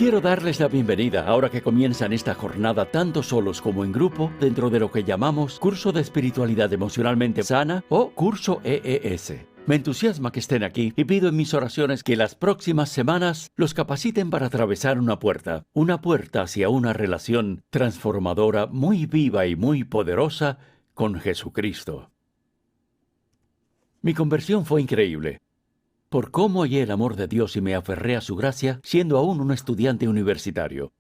Quiero darles la bienvenida ahora que comienzan esta jornada tanto solos como en grupo dentro de lo que llamamos Curso de Espiritualidad Emocionalmente Sana o Curso EES. Me entusiasma que estén aquí y pido en mis oraciones que las próximas semanas los capaciten para atravesar una puerta hacia una relación transformadora muy viva y muy poderosa con Jesucristo. Mi conversión fue increíble. Por cómo hallé el amor de Dios y me aferré a su gracia, siendo aún un estudiante universitario.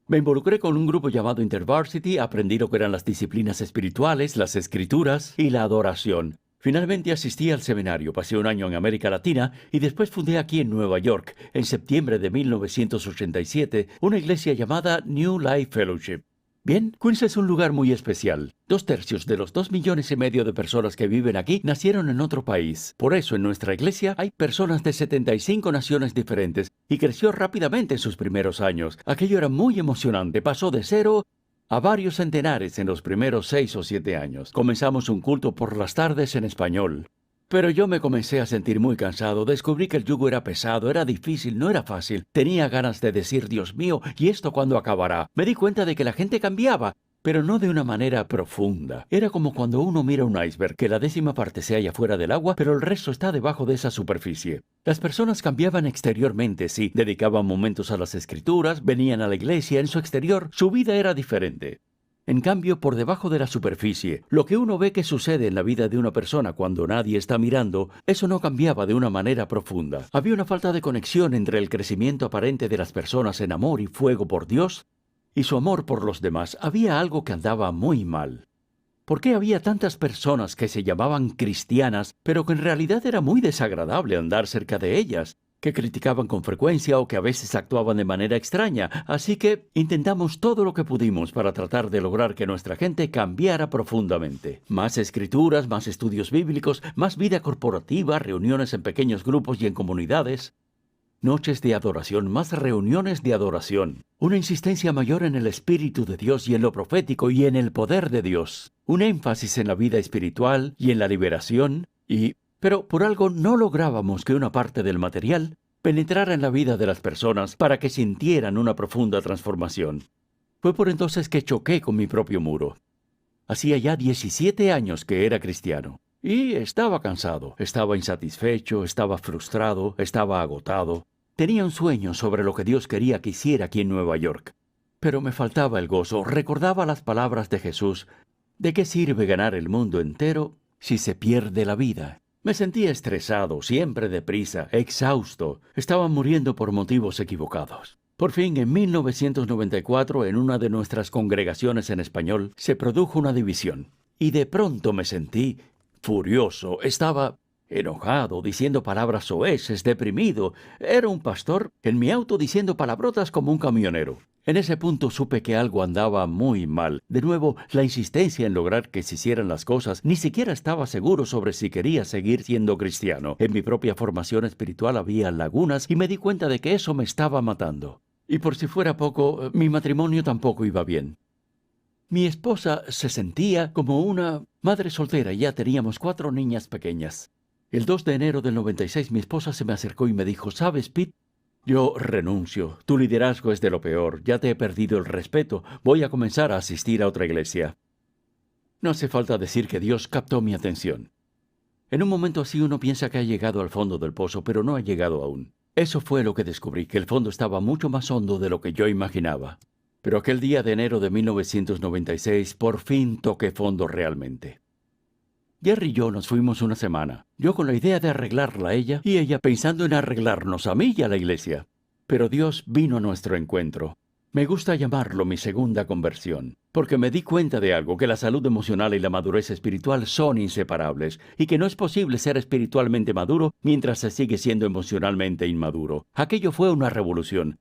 Me involucré con un grupo llamado InterVarsity, aprendí lo que eran las disciplinas espirituales, las escrituras y la adoración. Finalmente asistí al seminario, pasé un año en América Latina y después fundé aquí en Nueva York, en septiembre de 1987, una iglesia llamada New Life Fellowship. Bien, Queens es un lugar muy especial. 2/3 de los 2,5 millones de personas que viven aquí nacieron en otro país. Por eso en nuestra iglesia hay personas de 75 naciones diferentes y creció rápidamente en sus primeros años. Aquello era muy emocionante. Pasó de 0 a varios centenares en los primeros 6 o 7 años. Comenzamos un culto por las tardes en español. Pero yo me comencé a sentir muy cansado, descubrí que el yugo era pesado, era difícil, no era fácil. Tenía ganas de decir, Dios mío, ¿y esto cuándo acabará? Me di cuenta de que la gente cambiaba, pero no de una manera profunda. Era como cuando uno mira un iceberg, que la 10ª parte se halla fuera del agua, pero el resto está debajo de esa superficie. Las personas cambiaban exteriormente, sí, dedicaban momentos a las escrituras, venían a la iglesia, en su exterior, su vida era diferente. En cambio, por debajo de la superficie, lo que uno ve que sucede en la vida de una persona cuando nadie está mirando, eso no cambiaba de una manera profunda. Había una falta de conexión entre el crecimiento aparente de las personas en amor y fuego por Dios y su amor por los demás. Había algo que andaba muy mal. ¿Por qué había tantas personas que se llamaban cristianas, pero que en realidad era muy desagradable andar cerca de ellas? Que criticaban con frecuencia o que a veces actuaban de manera extraña. Así que intentamos todo lo que pudimos para tratar de lograr que nuestra gente cambiara profundamente. Más escrituras, más estudios bíblicos, más vida corporativa, reuniones en pequeños grupos y en comunidades. Noches de adoración, más reuniones de adoración. Una insistencia mayor en el Espíritu de Dios y en lo profético y en el poder de Dios. Un énfasis en la vida espiritual y en la liberación Pero por algo no lográbamos que una parte del material penetrara en la vida de las personas para que sintieran una profunda transformación. Fue por entonces que choqué con mi propio muro. Hacía ya 17 años que era cristiano. Y estaba cansado, estaba insatisfecho, estaba frustrado, estaba agotado. Tenía un sueño sobre lo que Dios quería que hiciera aquí en Nueva York. Pero me faltaba el gozo. Recordaba las palabras de Jesús. ¿De qué sirve ganar el mundo entero si se pierde la vida? Me sentía estresado, siempre deprisa, exhausto. Estaba muriendo por motivos equivocados. Por fin, en 1994, en una de nuestras congregaciones en español, se produjo una división. Y de pronto me sentí furioso. Estaba enojado, diciendo palabras soeces, deprimido. Era un pastor en mi auto diciendo palabrotas como un camionero. En ese punto supe que algo andaba muy mal. De nuevo, la insistencia en lograr que se hicieran las cosas. Ni siquiera estaba seguro sobre si quería seguir siendo cristiano. En mi propia formación espiritual había lagunas y me di cuenta de que eso me estaba matando. Y por si fuera poco, mi matrimonio tampoco iba bien. Mi esposa se sentía como una madre soltera y ya teníamos 4 niñas pequeñas. El 2 de enero del 96 mi esposa se me acercó y me dijo, ¿sabes, Pete? Yo renuncio. Tu liderazgo es de lo peor. Ya te he perdido el respeto. Voy a comenzar a asistir a otra iglesia. No hace falta decir que Dios captó mi atención. En un momento así uno piensa que ha llegado al fondo del pozo, pero no ha llegado aún. Eso fue lo que descubrí, que el fondo estaba mucho más hondo de lo que yo imaginaba. Pero aquel día de enero de 1996, por fin toqué fondo realmente. Jerry y yo nos fuimos una semana, yo con la idea de arreglarla a ella y ella pensando en arreglarnos a mí y a la iglesia. Pero Dios vino a nuestro encuentro. Me gusta llamarlo mi segunda conversión, porque me di cuenta de algo, que la salud emocional y la madurez espiritual son inseparables y que no es posible ser espiritualmente maduro mientras se sigue siendo emocionalmente inmaduro. Aquello fue una revolución.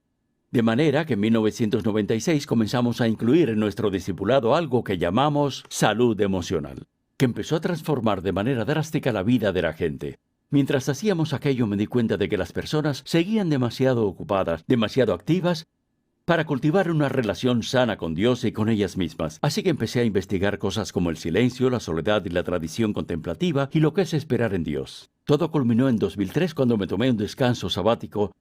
De manera que en 1996 comenzamos a incluir en nuestro discipulado algo que llamamos salud emocional, que empezó a transformar de manera drástica la vida de la gente. Mientras hacíamos aquello me di cuenta de que las personas seguían demasiado ocupadas, demasiado activas, para cultivar una relación sana con Dios y con ellas mismas. Así que empecé a investigar cosas como el silencio, la soledad y la tradición contemplativa y lo que es esperar en Dios. Todo culminó en 2003 cuando me tomé un descanso sabático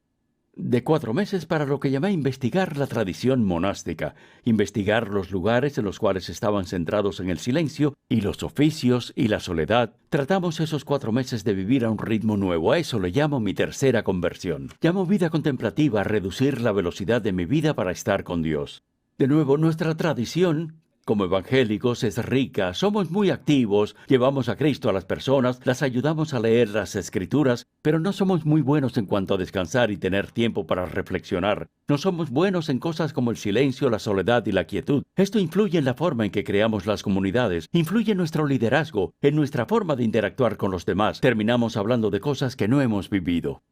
de 4 meses para lo que llamé investigar la tradición monástica, investigar los lugares en los cuales estaban centrados en el silencio y los oficios y la soledad. Tratamos esos 4 meses de vivir a un ritmo nuevo. A eso le llamo mi tercera conversión. Llamo vida contemplativa a reducir la velocidad de mi vida para estar con Dios. De nuevo, nuestra tradición como evangélicos es rica, somos muy activos, llevamos a Cristo a las personas, las ayudamos a leer las Escrituras, pero no somos muy buenos en cuanto a descansar y tener tiempo para reflexionar. No somos buenos en cosas como el silencio, la soledad y la quietud. Esto influye en la forma en que creamos las comunidades, influye en nuestro liderazgo, en nuestra forma de interactuar con los demás. Terminamos hablando de cosas que no hemos vivido.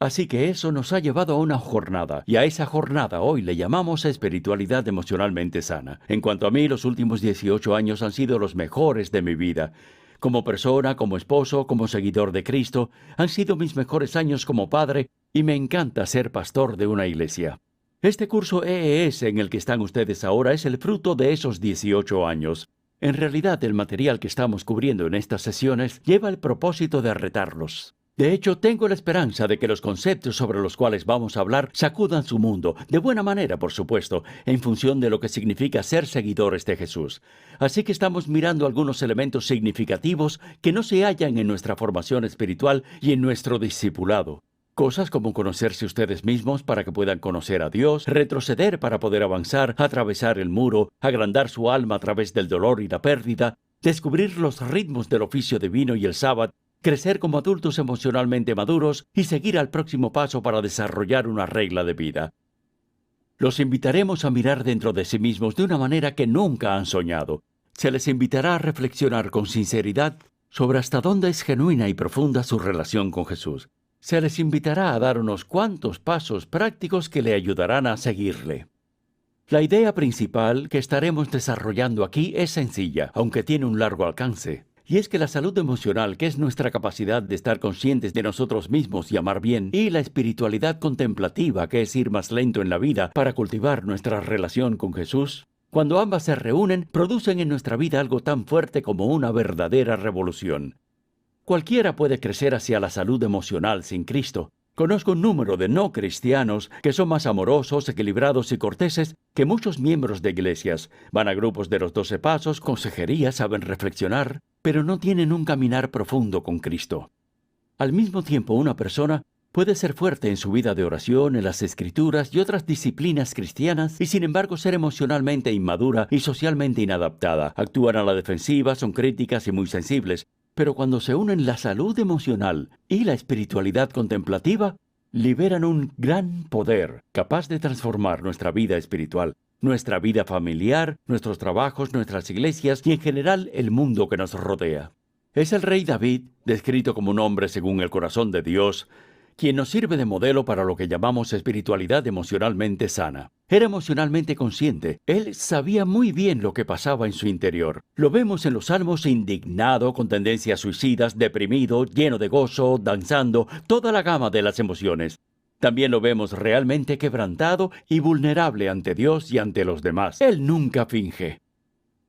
Así que eso nos ha llevado a una jornada, y a esa jornada hoy le llamamos espiritualidad emocionalmente sana. En cuanto a mí, los últimos 18 años han sido los mejores de mi vida. Como persona, como esposo, como seguidor de Cristo, han sido mis mejores años como padre, y me encanta ser pastor de una iglesia. Este curso EES en el que están ustedes ahora es el fruto de esos 18 años. En realidad, el material que estamos cubriendo en estas sesiones lleva el propósito de retarlos. De hecho, tengo la esperanza de que los conceptos sobre los cuales vamos a hablar sacudan su mundo, de buena manera, por supuesto, en función de lo que significa ser seguidores de Jesús. Así que estamos mirando algunos elementos significativos que no se hallan en nuestra formación espiritual y en nuestro discipulado. Cosas como conocerse ustedes mismos para que puedan conocer a Dios, retroceder para poder avanzar, atravesar el muro, agrandar su alma a través del dolor y la pérdida, descubrir los ritmos del oficio divino y el sábado, crecer como adultos emocionalmente maduros y seguir al próximo paso para desarrollar una regla de vida. Los invitaremos a mirar dentro de sí mismos de una manera que nunca han soñado. Se les invitará a reflexionar con sinceridad sobre hasta dónde es genuina y profunda su relación con Jesús. Se les invitará a dar unos cuantos pasos prácticos que le ayudarán a seguirle. La idea principal que estaremos desarrollando aquí es sencilla, aunque tiene un largo alcance. Y es que la salud emocional, que es nuestra capacidad de estar conscientes de nosotros mismos y amar bien, y la espiritualidad contemplativa, que es ir más lento en la vida para cultivar nuestra relación con Jesús, cuando ambas se reúnen, producen en nuestra vida algo tan fuerte como una verdadera revolución. Cualquiera puede crecer hacia la salud emocional sin Cristo. Conozco un número de no cristianos que son más amorosos, equilibrados y corteses que muchos miembros de iglesias. Van a grupos de los 12 pasos, consejería, saben reflexionar, pero no tienen un caminar profundo con Cristo. Al mismo tiempo, una persona puede ser fuerte en su vida de oración, en las Escrituras y otras disciplinas cristianas, y sin embargo ser emocionalmente inmadura y socialmente inadaptada. Actúan a la defensiva, son críticas y muy sensibles. Pero cuando se unen la salud emocional y la espiritualidad contemplativa, liberan un gran poder capaz de transformar nuestra vida espiritual, nuestra vida familiar, nuestros trabajos, nuestras iglesias y en general el mundo que nos rodea. Es el rey David, descrito como un hombre según el corazón de Dios, quien nos sirve de modelo para lo que llamamos espiritualidad emocionalmente sana. Era emocionalmente consciente. Él sabía muy bien lo que pasaba en su interior. Lo vemos en los Salmos indignado, con tendencias suicidas, deprimido, lleno de gozo, danzando, toda la gama de las emociones. También lo vemos realmente quebrantado y vulnerable ante Dios y ante los demás. Él nunca finge.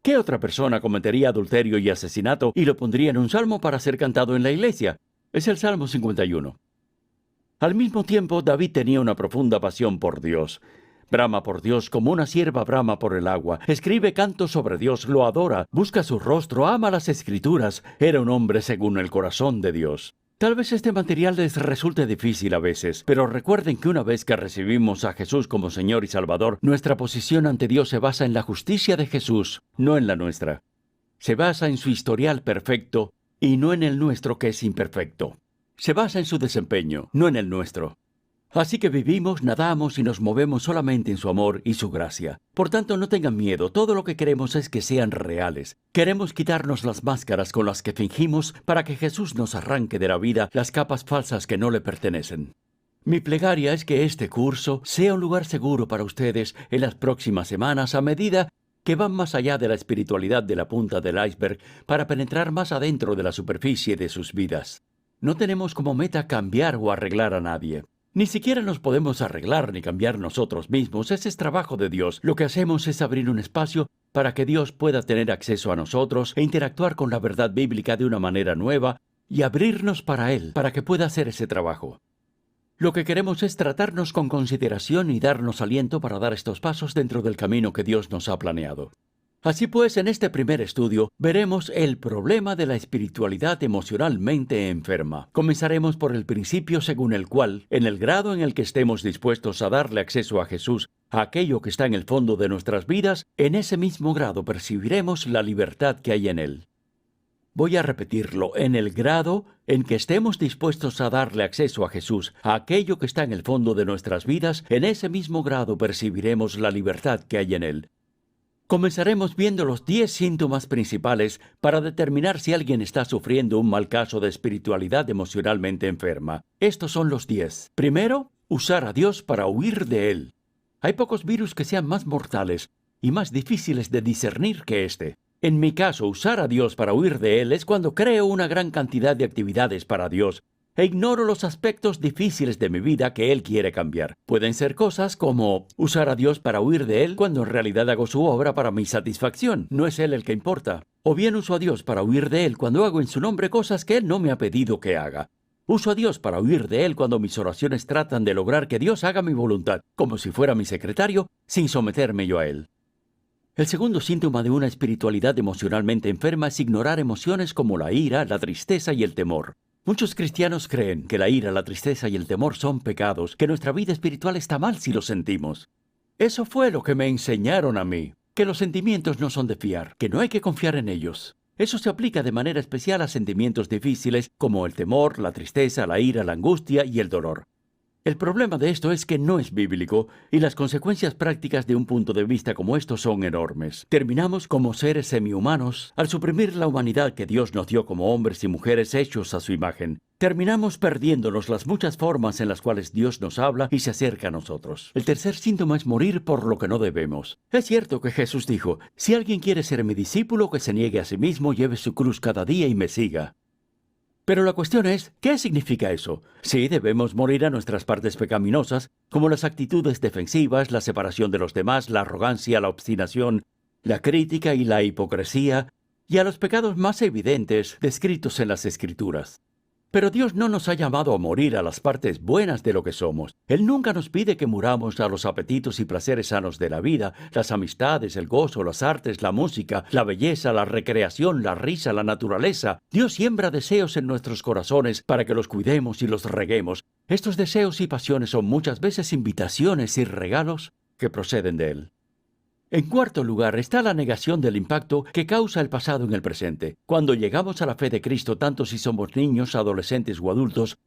¿Qué otra persona cometería adulterio y asesinato y lo pondría en un salmo para ser cantado en la iglesia? Es el Salmo 51. Al mismo tiempo, David tenía una profunda pasión por Dios. Brama por Dios como una cierva brama por el agua. Escribe cantos sobre Dios, lo adora, busca su rostro, ama las Escrituras. Era un hombre según el corazón de Dios. Tal vez este material les resulte difícil a veces, pero recuerden que una vez que recibimos a Jesús como Señor y Salvador, nuestra posición ante Dios se basa en la justicia de Jesús, no en la nuestra. Se basa en su historial perfecto y no en el nuestro que es imperfecto. Se basa en su desempeño, no en el nuestro. Así que vivimos, nadamos y nos movemos solamente en su amor y su gracia. Por tanto, no tengan miedo, todo lo que queremos es que sean reales. Queremos quitarnos las máscaras con las que fingimos para que Jesús nos arranque de la vida las capas falsas que no le pertenecen. Mi plegaria es que este curso sea un lugar seguro para ustedes en las próximas semanas a medida que van más allá de la espiritualidad de la punta del iceberg para penetrar más adentro de la superficie de sus vidas. No tenemos como meta cambiar o arreglar a nadie. Ni siquiera nos podemos arreglar ni cambiar nosotros mismos. Ese es trabajo de Dios. Lo que hacemos es abrir un espacio para que Dios pueda tener acceso a nosotros e interactuar con la verdad bíblica de una manera nueva y abrirnos para Él, para que pueda hacer ese trabajo. Lo que queremos es tratarnos con consideración y darnos aliento para dar estos pasos dentro del camino que Dios nos ha planeado. Así pues, en este primer estudio, veremos el problema de la espiritualidad emocionalmente enferma. Comenzaremos por el principio según el cual, en el grado en el que estemos dispuestos a darle acceso a Jesús, a aquello que está en el fondo de nuestras vidas, en ese mismo grado percibiremos la libertad que hay en él. Voy a repetirlo, en el grado en que estemos dispuestos a darle acceso a Jesús, a aquello que está en el fondo de nuestras vidas, en ese mismo grado percibiremos la libertad que hay en él. Comenzaremos viendo los 10 síntomas principales para determinar si alguien está sufriendo un mal caso de espiritualidad emocionalmente enferma. Estos son los 10. Primero, usar a Dios para huir de Él. Hay pocos virus que sean más mortales y más difíciles de discernir que este. En mi caso, usar a Dios para huir de Él es cuando creo una gran cantidad de actividades para Dios e ignoro los aspectos difíciles de mi vida que Él quiere cambiar. Pueden ser cosas como usar a Dios para huir de Él cuando en realidad hago su obra para mi satisfacción. No es Él el que importa. O bien uso a Dios para huir de Él cuando hago en su nombre cosas que Él no me ha pedido que haga. Uso a Dios para huir de Él cuando mis oraciones tratan de lograr que Dios haga mi voluntad, como si fuera mi secretario, sin someterme yo a Él. El segundo síntoma de una espiritualidad emocionalmente enferma es ignorar emociones como la ira, la tristeza y el temor. Muchos cristianos creen que la ira, la tristeza y el temor son pecados, que nuestra vida espiritual está mal si los sentimos. Eso fue lo que me enseñaron a mí, que los sentimientos no son de fiar, que no hay que confiar en ellos. Eso se aplica de manera especial a sentimientos difíciles como el temor, la tristeza, la ira, la angustia y el dolor. El problema de esto es que no es bíblico y las consecuencias prácticas de un punto de vista como estos son enormes. Terminamos como seres semihumanos al suprimir la humanidad que Dios nos dio como hombres y mujeres hechos a su imagen. Terminamos perdiéndonos las muchas formas en las cuales Dios nos habla y se acerca a nosotros. El tercer síntoma es morir por lo que no debemos. Es cierto que Jesús dijo, si alguien quiere ser mi discípulo, que se niegue a sí mismo, lleve su cruz cada día y me siga. Pero la cuestión es, ¿qué significa eso? Sí, debemos morir a nuestras partes pecaminosas, como las actitudes defensivas, la separación de los demás, la arrogancia, la obstinación, la crítica y la hipocresía, y a los pecados más evidentes descritos en las Escrituras. Pero Dios no nos ha llamado a morir a las partes buenas de lo que somos. Él nunca nos pide que muramos a los apetitos y placeres sanos de la vida, las amistades, el gozo, las artes, la música, la belleza, la recreación, la risa, la naturaleza. Dios siembra deseos en nuestros corazones para que los cuidemos y los reguemos. Estos deseos y pasiones son muchas veces invitaciones y regalos que proceden de Él. En cuarto lugar está la negación del impacto que causa el pasado en el presente. Cuando llegamos a la fe de Cristo, tanto si somos niños, adolescentes o adultos,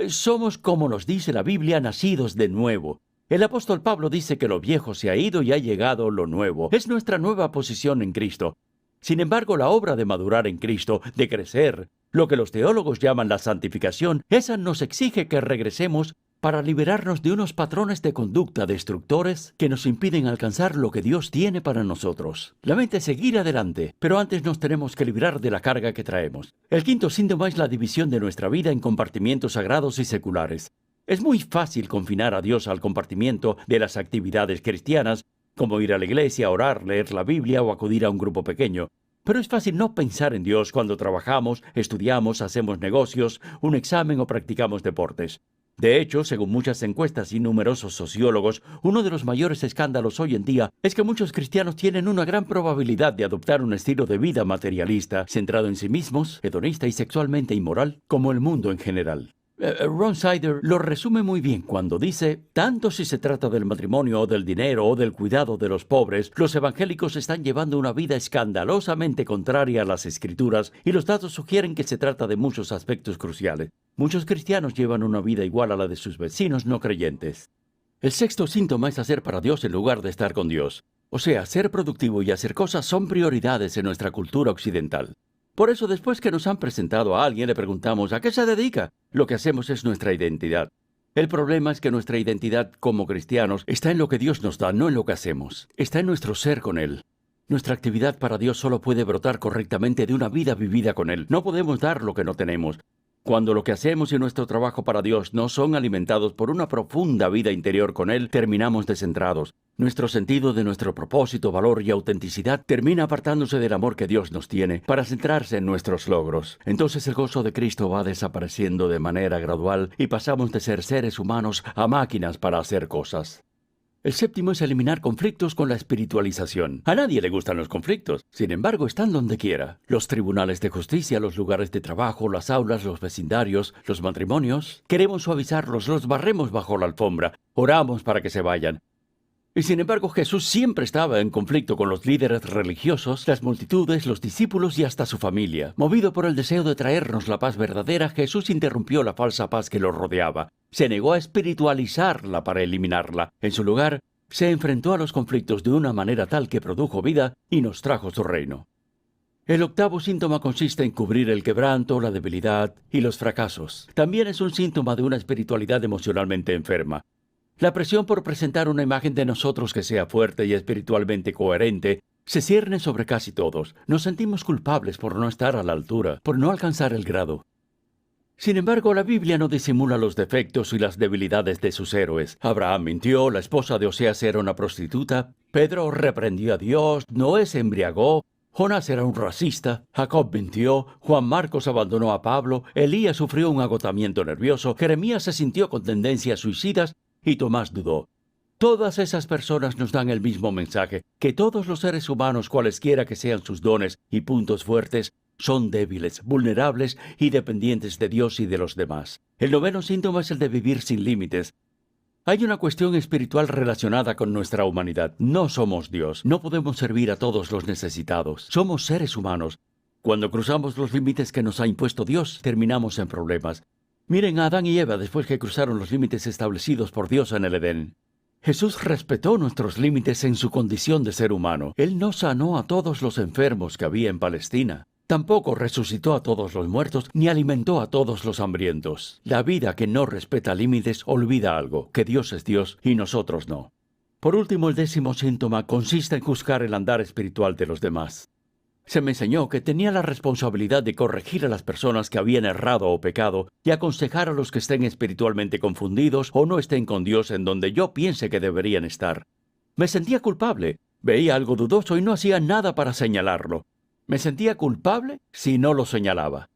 somos, como nos dice la Biblia, nacidos de nuevo. El apóstol Pablo dice que lo viejo se ha ido y ha llegado lo nuevo. Es nuestra nueva posición en Cristo. Sin embargo, la obra de madurar en Cristo, de crecer, lo que los teólogos llaman la santificación, esa nos exige que regresemos para liberarnos de unos patrones de conducta destructores que nos impiden alcanzar lo que Dios tiene para nosotros. La mente es seguir adelante, pero antes nos tenemos que librar de la carga que traemos. El quinto síntoma es la división de nuestra vida en compartimientos sagrados y seculares. Es muy fácil confinar a Dios al compartimiento de las actividades cristianas, como ir a la iglesia, orar, leer la Biblia o acudir a un grupo pequeño. Pero es fácil no pensar en Dios cuando trabajamos, estudiamos, hacemos negocios, un examen o practicamos deportes. De hecho, según muchas encuestas y numerosos sociólogos, uno de los mayores escándalos hoy en día es que muchos cristianos tienen una gran probabilidad de adoptar un estilo de vida materialista, centrado en sí mismos, hedonista y sexualmente inmoral, como el mundo en general. Ron Sider lo resume muy bien cuando dice, tanto si se trata del matrimonio o del dinero o del cuidado de los pobres, los evangélicos están llevando una vida escandalosamente contraria a las Escrituras y los datos sugieren que se trata de muchos aspectos cruciales. Muchos cristianos llevan una vida igual a la de sus vecinos no creyentes. El sexto síntoma es hacer para Dios en lugar de estar con Dios. O sea, ser productivo y hacer cosas son prioridades en nuestra cultura occidental. Por eso, después que nos han presentado a alguien, le preguntamos ¿a qué se dedica? Lo que hacemos es nuestra identidad. El problema es que nuestra identidad como cristianos está en lo que Dios nos da, no en lo que hacemos. Está en nuestro ser con Él. Nuestra actividad para Dios solo puede brotar correctamente de una vida vivida con Él. No podemos dar lo que no tenemos. Cuando lo que hacemos y nuestro trabajo para Dios no son alimentados por una profunda vida interior con Él, terminamos descentrados. Nuestro sentido de nuestro propósito, valor y autenticidad termina apartándose del amor que Dios nos tiene para centrarse en nuestros logros. Entonces el gozo de Cristo va desapareciendo de manera gradual y pasamos de ser seres humanos a máquinas para hacer cosas. El séptimo es eliminar conflictos con la espiritualización. A nadie le gustan los conflictos, sin embargo están donde quiera. Los tribunales de justicia, los lugares de trabajo, las aulas, los vecindarios, los matrimonios. Queremos suavizarlos, los barremos bajo la alfombra, oramos para que se vayan. Y sin embargo Jesús siempre estaba en conflicto con los líderes religiosos, las multitudes, los discípulos y hasta su familia. Movido por el deseo de traernos la paz verdadera, Jesús interrumpió la falsa paz que los rodeaba. Se negó a espiritualizarla para eliminarla. En su lugar, se enfrentó a los conflictos de una manera tal que produjo vida y nos trajo su reino. El octavo síntoma consiste en cubrir el quebranto, la debilidad y los fracasos. También es un síntoma de una espiritualidad emocionalmente enferma. La presión por presentar una imagen de nosotros que sea fuerte y espiritualmente coherente se cierne sobre casi todos. Nos sentimos culpables por no estar a la altura, por no alcanzar el grado. Sin embargo, la Biblia no disimula los defectos y las debilidades de sus héroes. Abraham mintió, la esposa de Oseas era una prostituta, Pedro reprendió a Dios, Noé se embriagó, Jonás era un racista, Jacob mintió, Juan Marcos abandonó a Pablo, Elías sufrió un agotamiento nervioso, Jeremías se sintió con tendencias suicidas y Tomás dudó. Todas esas personas nos dan el mismo mensaje, que todos los seres humanos, cualesquiera que sean sus dones y puntos fuertes, son débiles, vulnerables y dependientes de Dios y de los demás. El noveno síntoma es el de vivir sin límites. Hay una cuestión espiritual relacionada con nuestra humanidad. No somos Dios, no podemos servir a todos los necesitados. Somos seres humanos. Cuando cruzamos los límites que nos ha impuesto Dios, terminamos en problemas. Miren a Adán y Eva después que cruzaron los límites establecidos por Dios en el Edén. Jesús respetó nuestros límites en su condición de ser humano. Él no sanó a todos los enfermos que había en Palestina. Tampoco resucitó a todos los muertos, ni alimentó a todos los hambrientos. La vida que no respeta límites olvida algo, que Dios es Dios y nosotros no. Por último, el décimo síntoma consiste en juzgar el andar espiritual de los demás. Se me enseñó que tenía la responsabilidad de corregir a las personas que habían errado o pecado y aconsejar a los que estén espiritualmente confundidos o no estén con Dios en donde yo piense que deberían estar. Me sentía culpable. Veía algo dudoso y no hacía nada para señalarlo. Me sentía culpable si no lo señalaba.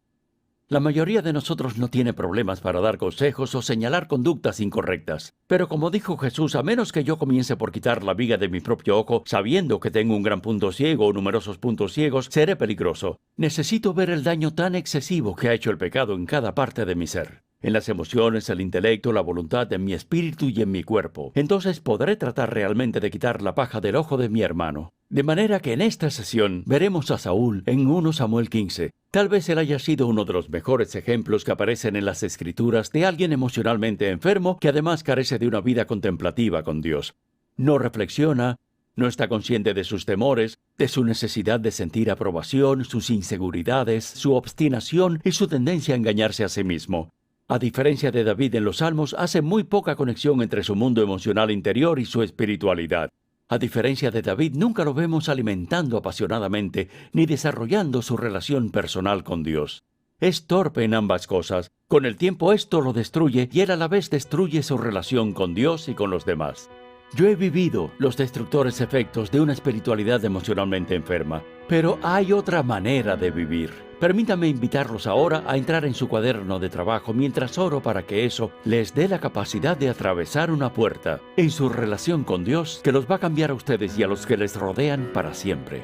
La mayoría de nosotros no tiene problemas para dar consejos o señalar conductas incorrectas. Pero como dijo Jesús, a menos que yo comience por quitar la viga de mi propio ojo, sabiendo que tengo un gran punto ciego o numerosos puntos ciegos, seré peligroso. Necesito ver el daño tan excesivo que ha hecho el pecado en cada parte de mi ser. En las emociones, el intelecto, la voluntad, en mi espíritu y en mi cuerpo. Entonces podré tratar realmente de quitar la paja del ojo de mi hermano. De manera que en esta sesión veremos a Saúl en 1 Samuel 15. Tal vez él haya sido uno de los mejores ejemplos que aparecen en las Escrituras de alguien emocionalmente enfermo que además carece de una vida contemplativa con Dios. No reflexiona, no está consciente de sus temores, de su necesidad de sentir aprobación, sus inseguridades, su obstinación y su tendencia a engañarse a sí mismo. A diferencia de David en los Salmos, hace muy poca conexión entre su mundo emocional interior y su espiritualidad. A diferencia de David, nunca lo vemos alimentando apasionadamente ni desarrollando su relación personal con Dios. Es torpe en ambas cosas. Con el tiempo esto lo destruye y él a la vez destruye su relación con Dios y con los demás. Yo he vivido los destructores efectos de una espiritualidad emocionalmente enferma, pero hay otra manera de vivir. Permítame invitarlos ahora a entrar en su cuaderno de trabajo mientras oro para que eso les dé la capacidad de atravesar una puerta en su relación con Dios que los va a cambiar a ustedes y a los que les rodean para siempre.